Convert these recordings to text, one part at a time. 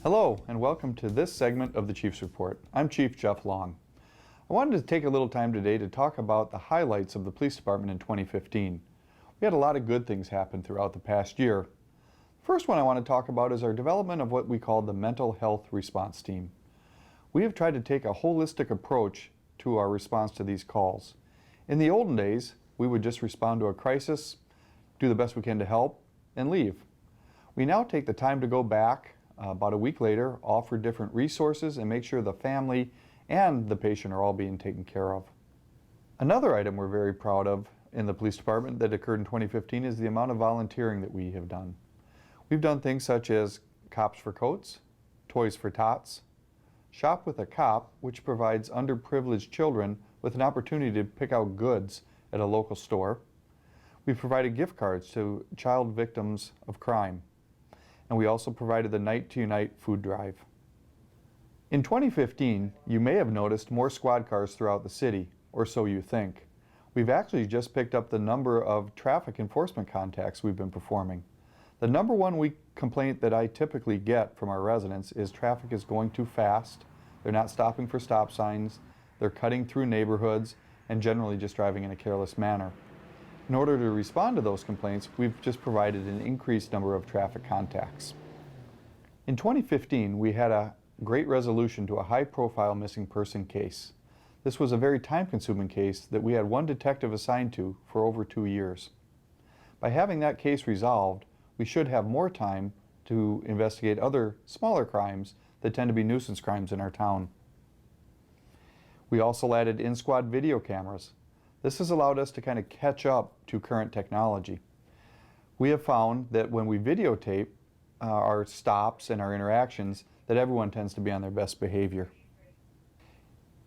Hello and welcome to this segment of the Chief's Report. I'm Chief Jeff Long. I wanted to take a little time today to talk about the highlights of the police department in 2015. We had a lot of good things happen throughout the past year. The first one I want to talk about is our development of what we call the Mental Health Response Team. We have tried to take a holistic approach to our response to these calls. In the olden days, we would just respond to a crisis, do the best we can to help, and leave. We now take the time to go back about a week later, offer different resources, and make sure the family and the patient are all being taken care of. Another item we're very proud of in the police department that occurred in 2015 is the amount of volunteering that we have done. We've done things such as Cops for Coats, Toys for Tots, Shop with a Cop, which provides underprivileged children with an opportunity to pick out goods at a local store. We've provided gift cards to child victims of crime. And we also provided the Night to Unite food drive. In 2015, you may have noticed more squad cars throughout the city, or so you think. We've actually just picked up the number of traffic enforcement contacts we've been performing. The number one complaint that I typically get from our residents is traffic is going too fast, they're not stopping for stop signs, they're cutting through neighborhoods, and generally just driving in a careless manner. In order to respond to those complaints, we've just provided an increased number of traffic contacts. In 2015, we had a great resolution to a high-profile missing person case. This was a very time-consuming case that we had one detective assigned to for over 2 years. By having that case resolved, we should have more time to investigate other smaller crimes that tend to be nuisance crimes in our town. We also added in-squad video cameras. This has allowed us to kind of catch up to current technology. We have found that when we videotape our stops and our interactions, that everyone tends to be on their best behavior.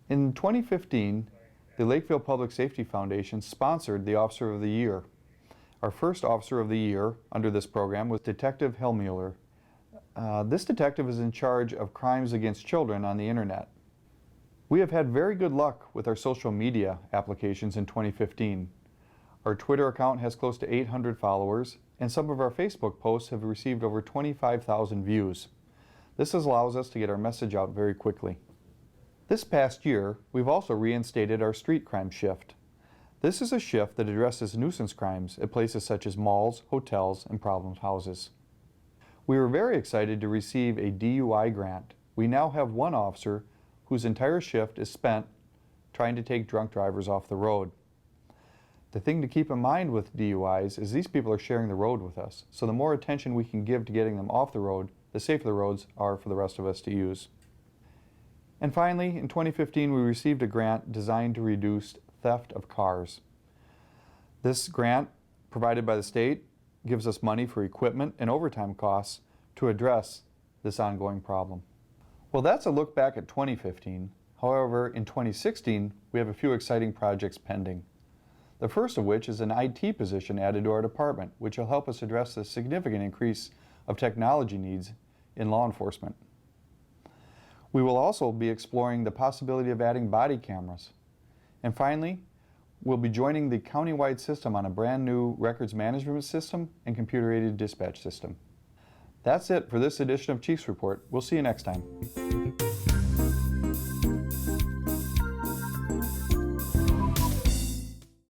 In 2015, the Lakeville Public Safety Foundation sponsored the Officer of the Year. Our first Officer of the Year under this program was Detective Hellmuller. This detective is in charge of crimes against children on the internet. We have had very good luck with our social media applications in 2015. Our Twitter account has close to 800 followers, and some of our Facebook posts have received over 25,000 views. This allows us to get our message out very quickly. This past year, we've also reinstated our street crime shift. This is a shift that addresses nuisance crimes at places such as malls, hotels, and problem houses. We were very excited to receive a DUI grant. We now have one officer whose entire shift is spent trying to take drunk drivers off the road. The thing to keep in mind with DUIs is these people are sharing the road with us, so the more attention we can give to getting them off the road, the safer the roads are for the rest of us to use. And finally, in 2015, we received a grant designed to reduce theft of cars. This grant, provided by the state, gives us money for equipment and overtime costs to address this ongoing problem. Well, that's a look back at 2015. However, in 2016, we have a few exciting projects pending. The first of which is an IT position added to our department, which will help us address the significant increase of technology needs in law enforcement. We will also be exploring the possibility of adding body cameras. And finally, we'll be joining the countywide system on a brand new records management system and computer-aided dispatch system. That's it for this edition of Chief's Report. We'll see you next time.